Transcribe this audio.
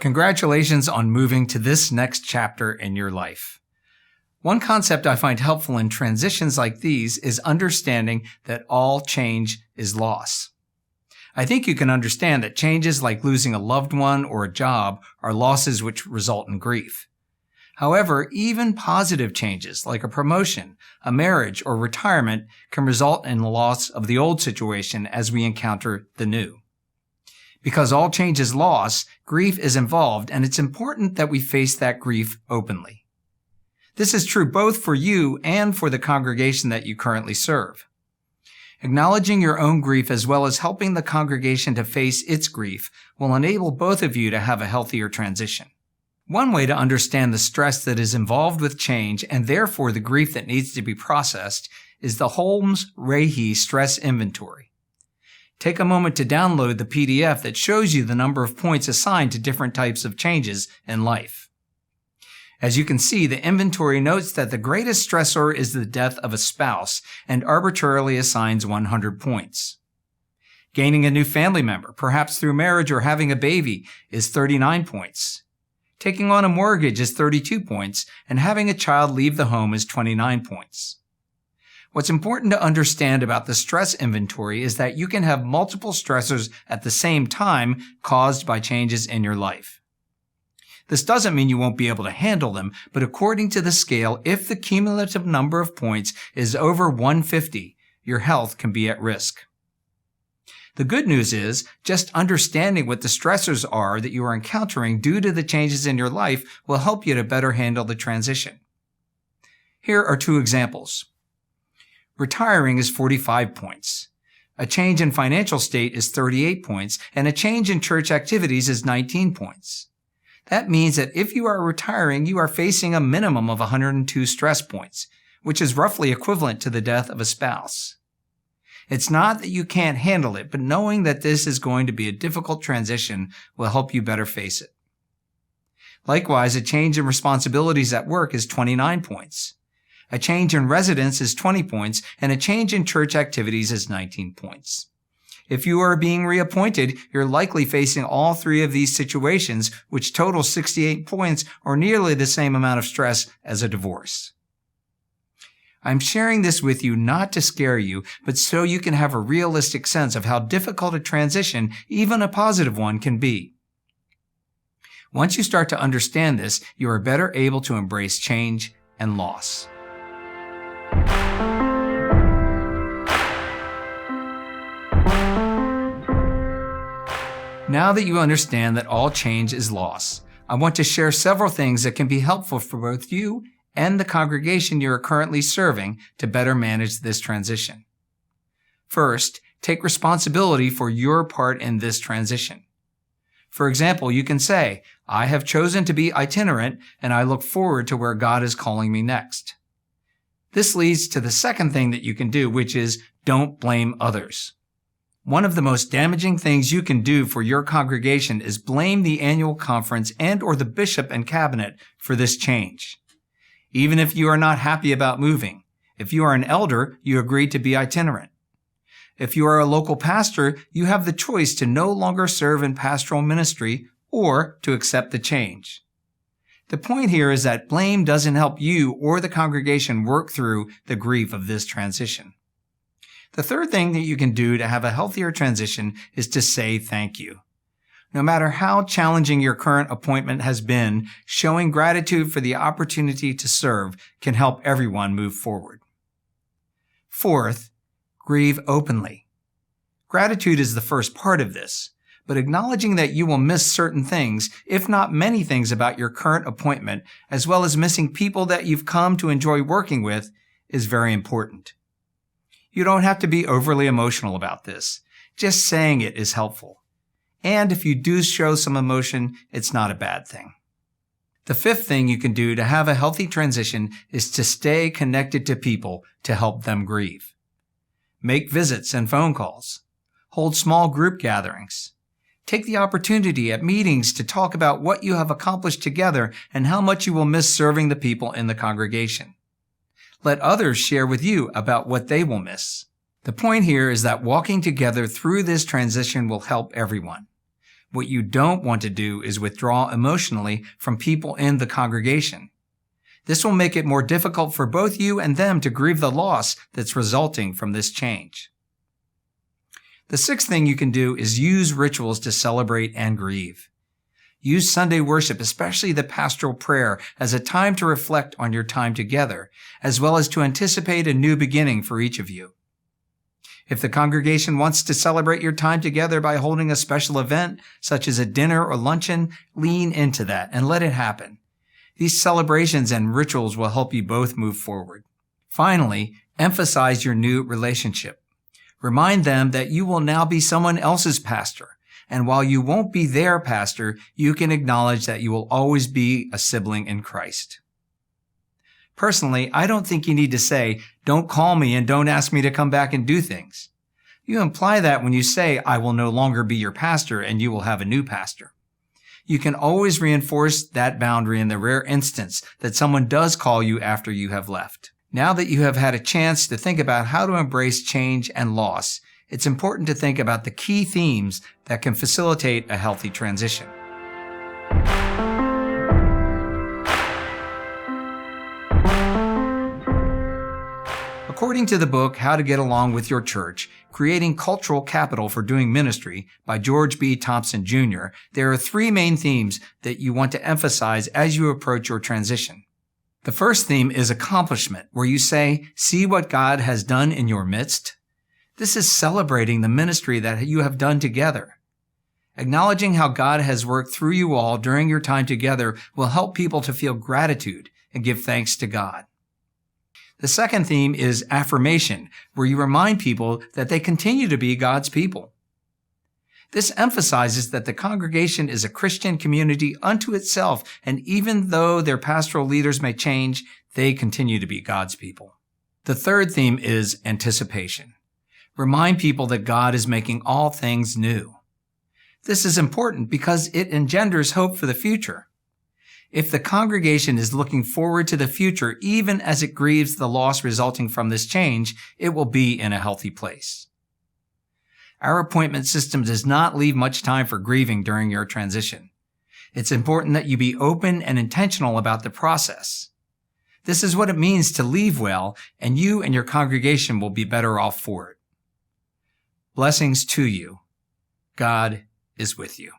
Congratulations on moving to this next chapter in your life. One concept I find helpful in transitions like these is understanding that all change is loss. I think you can understand that changes like losing a loved one or a job are losses which result in grief. However, even positive changes like a promotion, a marriage, or retirement can result in the loss of the old situation as we encounter the new. Because all change is loss, grief is involved, and it's important that we face that grief openly. This is true both for you and for the congregation that you currently serve. Acknowledging your own grief as well as helping the congregation to face its grief will enable both of you to have a healthier transition. One way to understand the stress that is involved with change and therefore the grief that needs to be processed is the Holmes-Rahe Stress Inventory. Take a moment to download the PDF that shows you the number of points assigned to different types of changes in life. As you can see, the inventory notes that the greatest stressor is the death of a spouse and arbitrarily assigns 100 points. Gaining a new family member, perhaps through marriage or having a baby, is 39 points. Taking on a mortgage is 32 points, and having a child leave the home is 29 points. What's important to understand about the stress inventory is that you can have multiple stressors at the same time caused by changes in your life. This doesn't mean you won't be able to handle them, but according to the scale, if the cumulative number of points is over 150, your health can be at risk. The good news is, just understanding what the stressors are that you are encountering due to the changes in your life will help you to better handle the transition. Here are two examples. Retiring is 45 points. A change in financial state is 38 points, and a change in church activities is 19 points. That means that if you are retiring, you are facing a minimum of 102 stress points, which is roughly equivalent to the death of a spouse. It's not that you can't handle it, but knowing that this is going to be a difficult transition will help you better face it. Likewise, a change in responsibilities at work is 29 points. A change in residence is 20 points, and a change in church activities is 19 points. If you are being reappointed, you're likely facing all three of these situations, which total 68 points or nearly the same amount of stress as a divorce. I'm sharing this with you not to scare you, but so you can have a realistic sense of how difficult a transition, even a positive one, can be. Once you start to understand this, you are better able to embrace change and loss. Now that you understand that all change is loss, I want to share several things that can be helpful for both you and the congregation you are currently serving to better manage this transition. First, take responsibility for your part in this transition. For example, you can say, "I have chosen to be itinerant and I look forward to where God is calling me next." This leads to the second thing that you can do, which is don't blame others. One of the most damaging things you can do for your congregation is blame the annual conference and/or the bishop and cabinet for this change. Even if you are not happy about moving, if you are an elder, you agreed to be itinerant. If you are a local pastor, you have the choice to no longer serve in pastoral ministry or to accept the change. The point here is that blame doesn't help you or the congregation work through the grief of this transition. The third thing that you can do to have a healthier transition is to say thank you. No matter how challenging your current appointment has been, showing gratitude for the opportunity to serve can help everyone move forward. Fourth, grieve openly. Gratitude is the first part of this, but acknowledging that you will miss certain things, if not many things about your current appointment, as well as missing people that you've come to enjoy working with, is very important. You don't have to be overly emotional about this. Just saying it is helpful. And if you do show some emotion, it's not a bad thing. The fifth thing you can do to have a healthy transition is to stay connected to people to help them grieve. Make visits and phone calls. Hold small group gatherings. Take the opportunity at meetings to talk about what you have accomplished together and how much you will miss serving the people in the congregation. Let others share with you about what they will miss. The point here is that walking together through this transition will help everyone. What you don't want to do is withdraw emotionally from people in the congregation. This will make it more difficult for both you and them to grieve the loss that's resulting from this change. The sixth thing you can do is use rituals to celebrate and grieve. Use Sunday worship, especially the pastoral prayer, as a time to reflect on your time together, as well as to anticipate a new beginning for each of you. If the congregation wants to celebrate your time together by holding a special event, such as a dinner or luncheon, lean into that and let it happen. These celebrations and rituals will help you both move forward. Finally, emphasize your new relationship. Remind them that you will now be someone else's pastor, and while you won't be their pastor, you can acknowledge that you will always be a sibling in Christ. Personally, I don't think you need to say, "Don't call me and don't ask me to come back and do things." You imply that when you say, "I will no longer be your pastor and you will have a new pastor." You can always reinforce that boundary in the rare instance that someone does call you after you have left. Now that you have had a chance to think about how to embrace change and loss, it's important to think about the key themes that can facilitate a healthy transition. According to the book, How to Get Along with Your Church, Creating Cultural Capital for Doing Ministry by George B. Thompson, Jr., there are three main themes that you want to emphasize as you approach your transition. The first theme is accomplishment, where you say, "See what God has done in your midst." This is celebrating the ministry that you have done together. Acknowledging how God has worked through you all during your time together will help people to feel gratitude and give thanks to God. The second theme is affirmation, where you remind people that they continue to be God's people. This emphasizes that the congregation is a Christian community unto itself, and even though their pastoral leaders may change, they continue to be God's people. The third theme is anticipation. Remind people that God is making all things new. This is important because it engenders hope for the future. If the congregation is looking forward to the future, even as it grieves the loss resulting from this change, it will be in a healthy place. Our appointment system does not leave much time for grieving during your transition. It's important that you be open and intentional about the process. This is what it means to leave well, and you and your congregation will be better off for it. Blessings to you. God is with you.